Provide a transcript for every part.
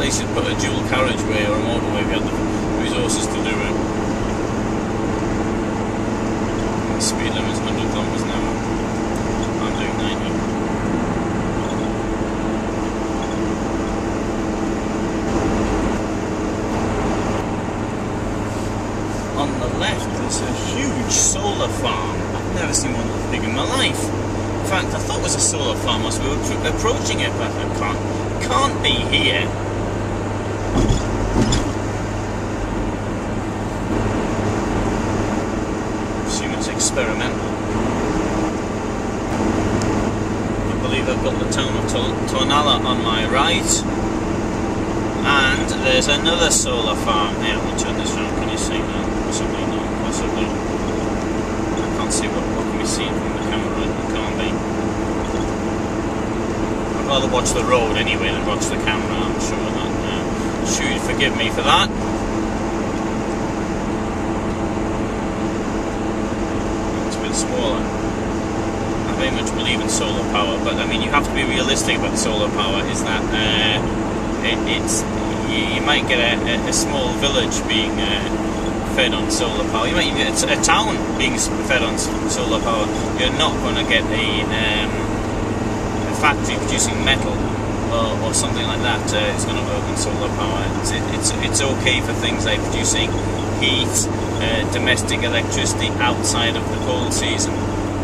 least you'd put a dual carriageway or a motorway if you had the resources to do it. The speed limit's 100 kilometers an hour. I'm doing 90. On the left, there's a huge solar farm. I've never seen one that big in my life. In fact, I thought it was a solar farm as we were approaching it, but it can't be here. I assume it's experimental. I believe I've got the town of Tornal'a on my right, and there's another solar farm here. Let me turn this around. Can you see that? Possibly not. Possibly. I can't see what can be seen from the camera. It can't be. I'd rather watch the road anyway than watch the camera. I'm sure of that. Sure you'd forgive me for that. It's a bit smaller. I very much believe in solar power, but I mean you have to be realistic about solar power. Is that you might get a small village being fed on solar power. You might get a town being fed on solar power. You're not going to get a factory producing metal or something like that. It's going to work on solar power. It's okay for things like producing heat, domestic electricity outside of the cold season,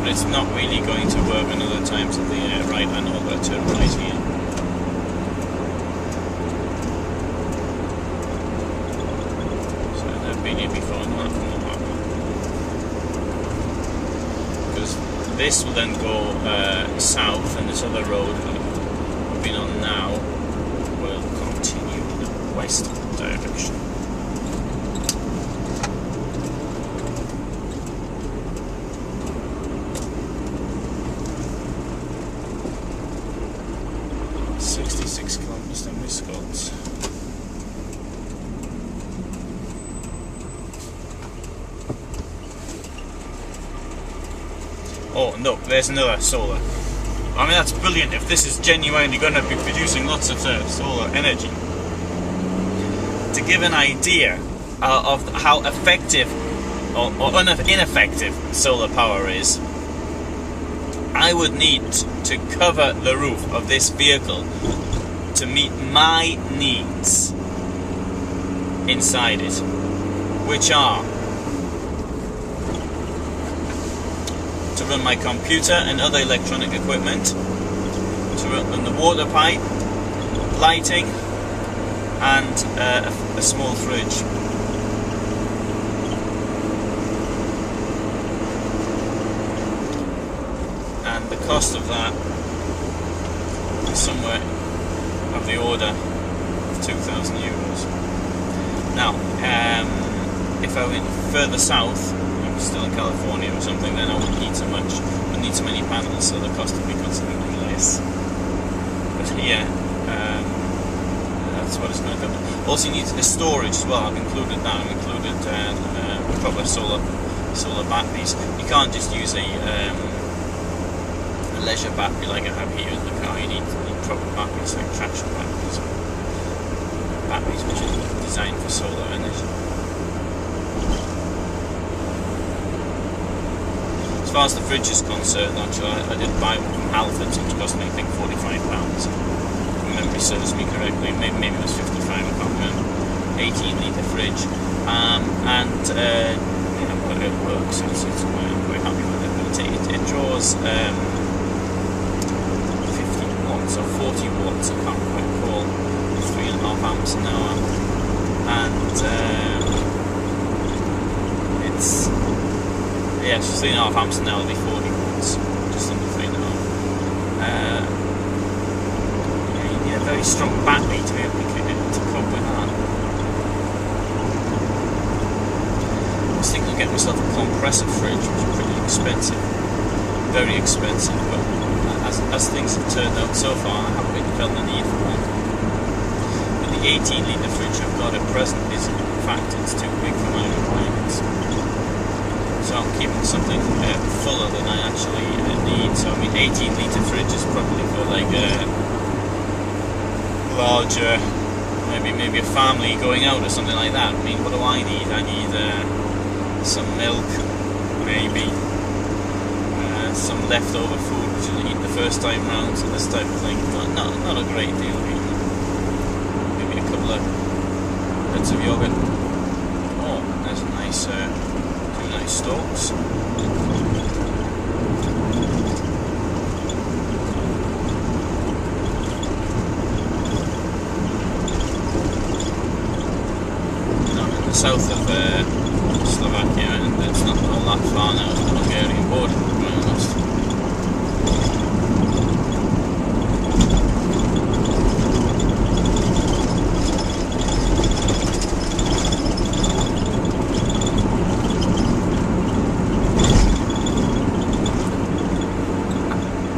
but it's not really going to work in other times of the year. Right, I know I've got to turn right here. Before not from the map, because this will then go south, and this other road we've been on now will continue in the west direction. .66 kilometers then we got. Oh, no, there's another solar. I mean, that's brilliant if this is genuinely going to be producing lots of solar energy. To give an idea of how effective or ineffective solar power is, I would need to cover the roof of this vehicle to meet my needs inside it, which are to run my computer and other electronic equipment, to run the water pipe, lighting, and a small fridge. And the cost of that is somewhere of the order of €2,000. Now, if I went further south, still in California or something, then I wouldn't need so much, wouldn't need so many panels, so the cost would be considerably less. But here, that's what it's going to come to. Also, you need a storage as well. I've included that. I've included proper solar batteries. You can't just use a leisure battery like I have here in the car. You need proper batteries, like traction batteries which are designed for solar energy. As far as the fridge is concerned, actually, I did buy one from Halfords, which cost me, I think, £45. If memory serves me correctly, maybe it was 55, I can't remember. 18-litre fridge, and it works. I'm quite happy with it. But it draws 50 watts or 40 watts. I can't quite recall. 3.5 amps an hour, and it's. Yes, 3.5 amps an hour will be 40 watts, just under 3.5. You need a very strong battery to be able to cope with that. I was thinking of getting myself a compressor fridge, which is pretty expensive, very expensive, but as things have turned out so far, I haven't really felt the need for one. But the 18-litre fridge I've got at present is, in fact, it's too big for my requirements. So I'm keeping something fuller than I actually need. So I mean, 18-litre fridge is probably for like larger maybe a family going out or something like that. I mean, what do I need? I need some milk, maybe some leftover food which I eat the first time round, so this type of thing. Not a great deal, really. Maybe a couple of bits of yogurt. Oh, there's a nice, two nice stalks. South of Slovakia, and it's not all that far now from the Hungarian border, to be honest.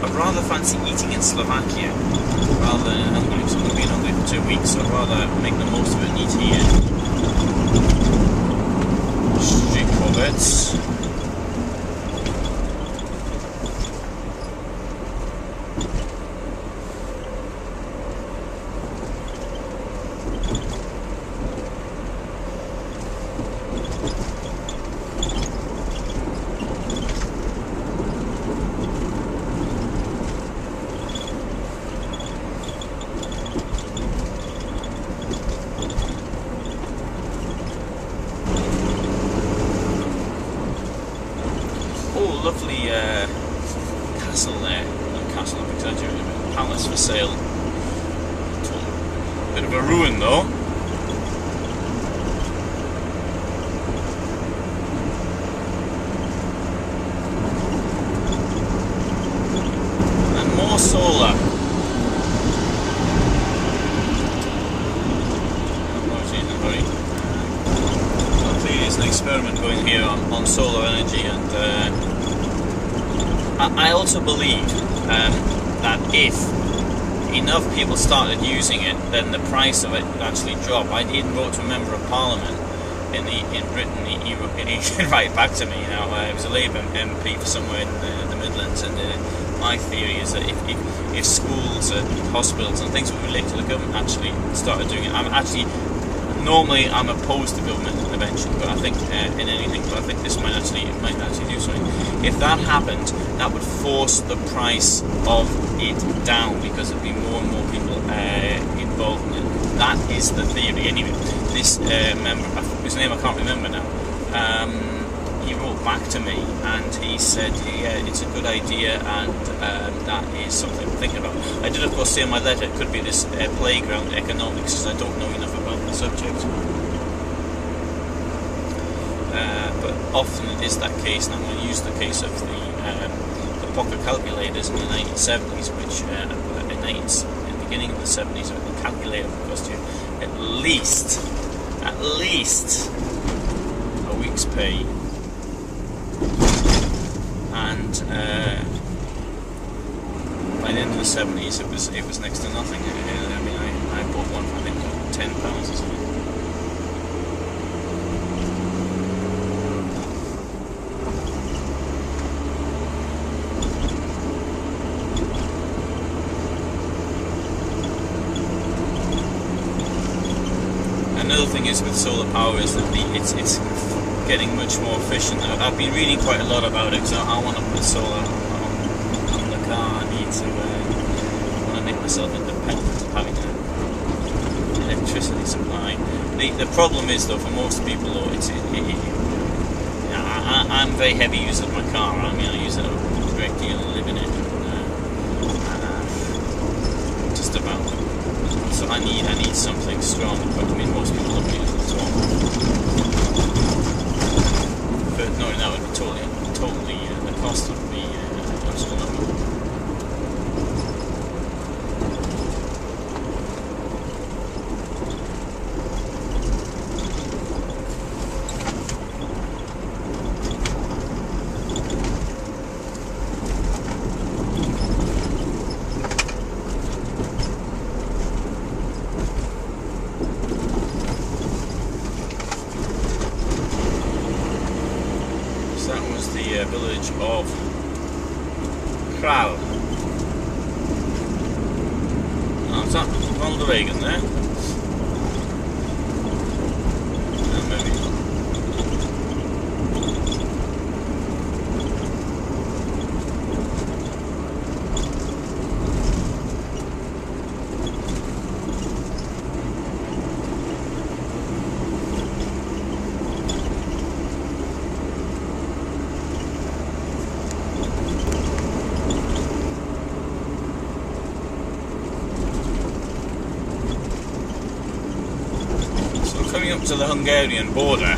I'd rather fancy eating in Slovakia rather than in Hungary, so I'm going to be in Hungary for 2 weeks, so I'd rather make the most of it and eat here. Street Corvettes. Lovely castle there. Not castle, I'm exaggerating. Palace for sale. Bit of a ruin though. And more solar. Clearly there's an experiment going here on solar energy, and I also believe that if enough people started using it, then the price of it would actually drop. I even wrote to a member of Parliament in Britain. He right back to me. You know, it was a Labour MP for somewhere in the Midlands, and my theory is that if schools and hospitals and things that relate to the government actually started doing it, normally I'm opposed to government intervention, but I think in anything. But I think this might actually do something. If that happened, that would force the price of it down because there'd be more and more people involved in it. That is the theory. Anyway, this member, whose name I can't remember now, he wrote back to me and he said, yeah, it's a good idea, and that is something to think about. I did, of course, say in my letter it could be this playground economics, because I don't know enough about the subject. But often it is that case, and I'm going to use the case of the pocket calculators in the 1970s, which in the beginning of the 70s, the calculator would cost you at least a week's pay. And by the end of the 70s, it was next to nothing. I mean, I bought one for, I think, £10 or something. Another thing is with solar power is that it's getting much more efficient. I've been reading quite a lot about it, because I want to put solar on the car. I want to make myself independent of having an electricity supply. The problem is, though, for most people, though, I'm a very heavy user of my car. I mean, I use it a great deal, I live in it, just about. So I need something strong, but I mean, most people don't use it at all. But knowing that would be totally the cost would be astronomical. Village of Kral. Is that Ronald Reagan there? Maybe. Coming up to the Hungarian border,